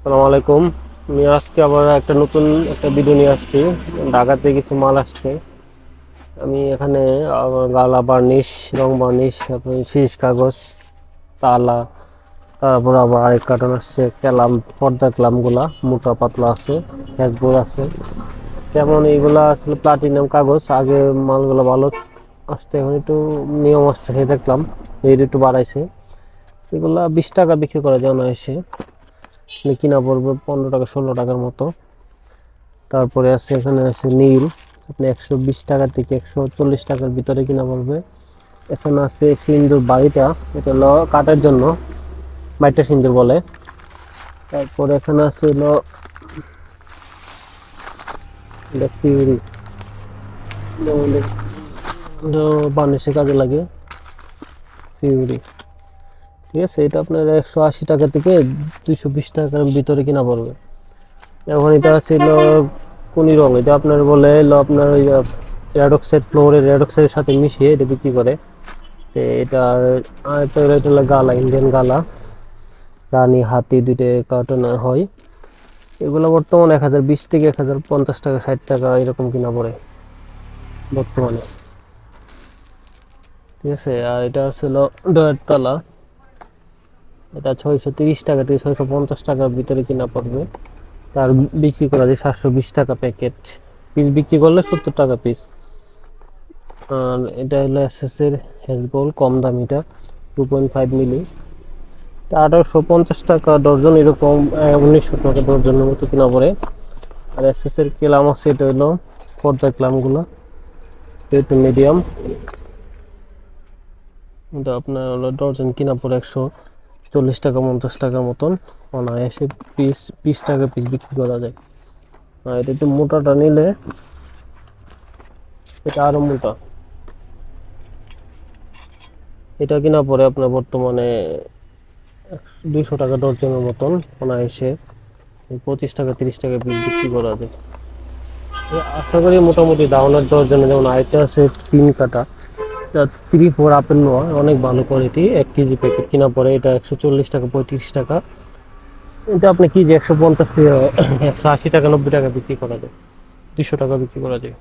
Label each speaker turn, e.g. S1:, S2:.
S1: আসসালামু আলাইকুম। আমি আজকে আবার নতুন ভিডিও নিয়ে আসছি। ঢাকাতে কিছু মাল আসছে। আমি এখানে গালা বার্নিশ, রং বার্নিশ, তারপরে শীষ কাগজ, তালা, তারপর আবার আরেক কার্টন আসছে ক্যালাম, পর্দা ক্যালামগুলা মোটা পাতলা আছে, হ্যাজবোল আছে। যেমন এইগুলা আসলে প্লাটিনাম কাগজ, আগে মালগুলো ভালো আসছে, এখন একটু নিয়ম আসছে সেই দেখলাম, রেট একটু বাড়াইছে। এগুলা 20 টাকা বিক্রি করা যায় না এসে, কিনা পড়বে 15 টাকা 16 টাকার মতো। তারপরে আছে এখানে আছে নীল, আপনি 120 টাকা থেকে 140 টাকার ভিতরে কিনা পড়বে। এখানে আছে সিন্দুর বাড়িটা, এটা হলো কাঠের জন্য, মাইটা সিন্দুর বলে। তারপরে এখানে আছে হলো ফিউরি, বার্নিশের কাজে লাগে ফিউরি। ঠিক আছে, এটা আপনার 180 টাকা থেকে 220 টাকার ভিতরে কিনা পড়বে। এখন এটা ছিল কোনি রং, এটা আপনার বলে হলো আপনার ওই রেড অক্সাইড, ফ্লোরের রেড অক্সাইডের সাথে মিশিয়ে এটা বিক্রি করে। তো এটার আরেকটা হলো, এটা হলো গালা, ইন্ডিয়ান গালা, রানী হাতি দুইটা কার্টন হয়। এগুলো বর্তমানে 1020 থেকে 1050 টাকা 60 টাকা এরকম কিনা পড়ে বর্তমানে। ঠিক আছে, আর এটা ছিল ডয়ের তালা, এটা 630 টাকা থেকে 650 টাকার ভিতরে কিনা পড়বে। তার বিক্রি করা যায় 720 টাকা প্যাকেট, পিস বিক্রি করলে 70 টাকা পিস। আর এটা হলো এসএস এর হেজবল, কম দামিটা 2.5 মিলি, 1850 টাকা ডর্জন এরকম, 1900 টাকা ডর্জনের মতো কিনা পড়ে। আর এসএস এর ক্লাম আছে, এটা হলো পর্দা ক্লামগুলো, একটু মিডিয়াম, এটা আপনার হলো ডর্জন কিনা পড়ে 140 টাকা 50 টাকার মতন, অনায়াসে 20 টাকা পিস বিক্রি করা যায়। আর এটা একটু মোটাটা নিলে এটা আরো মোটা, এটা কিনা পড়ে আপনার বর্তমানে 200 টাকা ডর্জনের মতন, অনায়াসে 25 টাকা 30 টাকা পিস বিক্রি করা যায়। আশা করি মোটামুটি দাওয়ানোর ডর্জনে, যেমন আরেকটা আছে 3 কাটা, 3-4 আপেল নোয়া, অনেক ভালো কোয়ালিটি, 1 কেজি প্যাকেট কিনা পড়ে এটা 140 টাকা 35 টাকা। এটা আপনি কেজি 150 180 টাকা 90 টাকা বিক্রি করা যায়, 200 টাকা বিক্রি করা যায়।